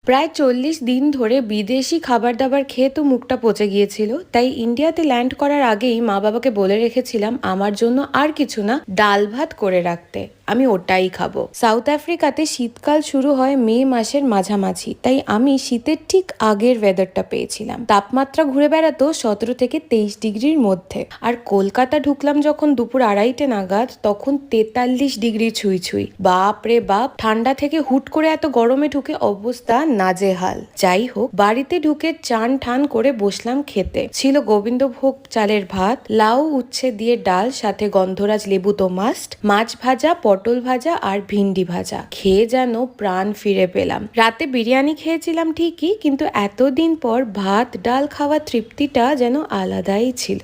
প্রায় ৪০ দিন ধরে বিদেশি খাবার দাবার খেয়ে তো মুখটা পচে গিয়েছিল, তাই ইন্ডিয়াতে ল্যান্ড করার আগেই মা বাবাকে বলে রেখেছিলাম আমার জন্য আর কিছু না, ডাল ভাত করে রাখতে। আমি ওটাই খাবো। সাউথ আফ্রিকাতে শীতকাল শুরু হয় মে মাসের মাঝামাঝি, তাই আমি শীতের ঠিক আগের ওয়েদারটা পেয়েছিলাম। তাপমাত্রা ঘুরে বেড়াতো ১৭ থেকে ২৩ ডিগ্রির মধ্যে। আর কলকাতা ঢুকলাম যখন দুপুর ২:৩০ নাগাদ, তখন ৪৩ ডিগ্রি ছুঁই ছুঁই। বাপ রে বাপ, ঠান্ডা থেকে হুট করে এত গরমে ঢুকে অবস্থা নাজেহাল। যাই হোক, বাড়িতে ঢুকে চান ঠান করে বসলাম খেতে। ছিল গোবিন্দভোগ চালের ভাত, লাউ উচ্ছে দিয়ে ডাল, সাথে গন্ধরাজ লেবু তো মাস্ট, মাছ ভাজা, পটল ভাজা আর ভিন্ডি ভাজা। খেয়ে যেন প্রাণ ফিরে পেলাম। রাতে বিরিয়ানি খেয়েছিলাম ঠিকই, কিন্তু এতদিন পর ভাত ডাল খাওয়া তৃপ্তিটা যেন আলাদাই ছিল।